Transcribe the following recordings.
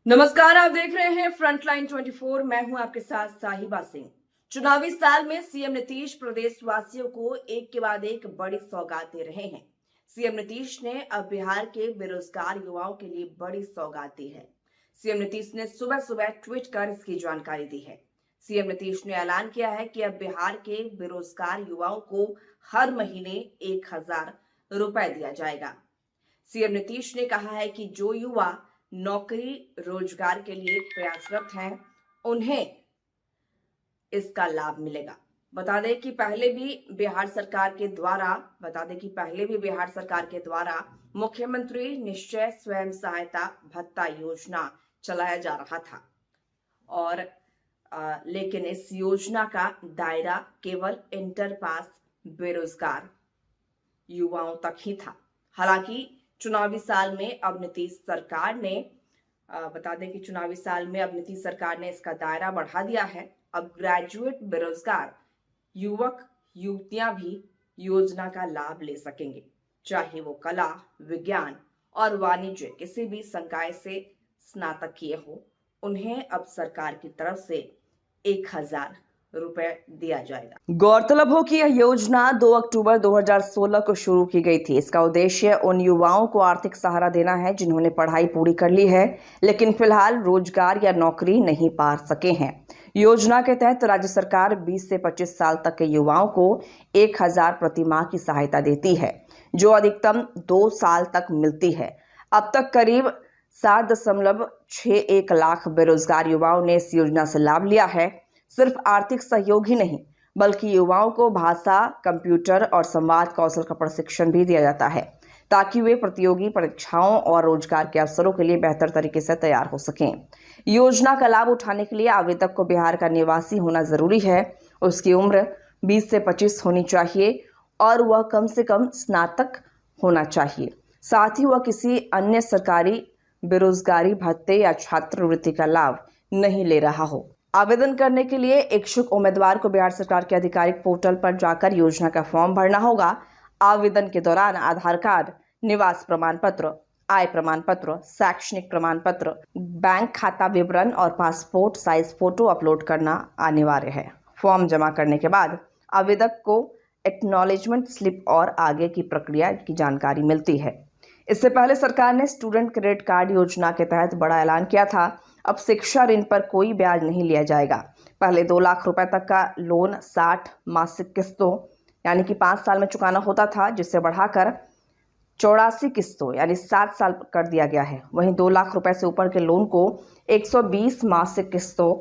नमस्कार, आप देख रहे हैं फ्रंटलाइन 24। मैं हूं आपके साथ साहिबा सिंह। चुनावी साल में सीएम नीतीश प्रदेशवासियों को एक के बाद एक बड़ी सौगात दे रहे हैं। सीएम नीतीश ने अब बिहार के बेरोजगार युवाओं के लिए बड़ी सौगात दी है। सीएम नीतीश ने सुबह सुबह ट्वीट कर इसकी जानकारी दी है। सीएम नीतीश ने ऐलान किया है कि अब बिहार के बेरोजगार युवाओं को हर महीने 1,000 रुपए दिया जाएगा। सीएम नीतीश ने कहा है कि जो युवा नौकरी रोजगार के लिए प्रयासरत हैं, उन्हें इसका लाभ मिलेगा। बता दें कि पहले भी बिहार सरकार के द्वारा मुख्यमंत्री निश्चय स्वयं सहायता भत्ता योजना चलाया जा रहा था और लेकिन इस योजना का दायरा केवल इंटर पास बेरोजगार युवाओं तक ही था। हालांकि चुनावी साल में अब नीतीश सरकार ने इसका दायरा बढ़ा दिया है। अब ग्रेजुएट बेरोजगार युवक युवतियां भी योजना का लाभ ले सकेंगे, चाहे वो कला, विज्ञान और वाणिज्य किसी भी संकाय से स्नातक किए हो। उन्हें अब सरकार की तरफ से 1,000 रुपए दिया जाएगा। गौरतलब हो कि यह योजना 2 अक्टूबर 2016 को शुरू की गई थी। इसका उद्देश्य उन युवाओं को आर्थिक सहारा देना है जिन्होंने पढ़ाई पूरी कर ली है लेकिन फिलहाल रोजगार या नौकरी नहीं पा सके हैं। योजना के तहत राज्य सरकार 20 से 25 साल तक के युवाओं को 1,000 प्रति माह की सहायता देती है, जो अधिकतम 2 साल तक मिलती है। अब तक करीब 7.61 लाख बेरोजगार युवाओं ने इस योजना से लाभ लिया है। सिर्फ आर्थिक सहयोग ही नहीं बल्कि युवाओं को भाषा, कंप्यूटर और संवाद कौशल का प्रशिक्षण भी दिया जाता है ताकि वे प्रतियोगी परीक्षाओं और रोजगार के अवसरों के लिए बेहतर तरीके से तैयार हो सकें। योजना का लाभ उठाने के लिए आवेदक को बिहार का निवासी होना जरूरी है। उसकी उम्र 20 से 25 होनी चाहिए और वह कम से कम स्नातक होना चाहिए। साथ ही वह किसी अन्य सरकारी बेरोजगारी भत्ते या छात्रवृत्ति का लाभ नहीं ले रहा हो। आवेदन करने के लिए इच्छुक उम्मीदवार को बिहार सरकार के आधिकारिक पोर्टल पर जाकर योजना का फॉर्म भरना होगा। आवेदन के दौरान आधार कार्ड, निवास प्रमाण पत्र, आय प्रमाण पत्र, शैक्षणिक प्रमाण पत्र, बैंक खाता विवरण और पासपोर्ट साइज फोटो अपलोड करना अनिवार्य है। फॉर्म जमा करने के बाद आवेदक को एक्नॉलेजमेंट स्लिप और आगे की प्रक्रिया की जानकारी मिलती है। इससे पहले सरकार ने स्टूडेंट क्रेडिट कार्ड योजना के तहत बड़ा ऐलान किया था। अब शिक्षा ऋण पर कोई ब्याज नहीं लिया जाएगा। पहले 2 लाख रुपए तक का लोन 60 मासिक किस्तों यानी कि 5 साल में चुकाना होता था, जिसे बढ़ाकर 84 किस्तों यानी 7 साल कर दिया गया है। वहीं 2 लाख रुपए से ऊपर के लोन को 120 मासिक किस्तों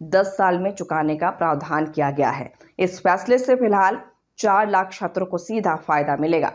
10 साल में चुकाने का प्रावधान किया गया है। इस फैसले से फिलहाल 4 लाख छात्रों को सीधा फायदा मिलेगा।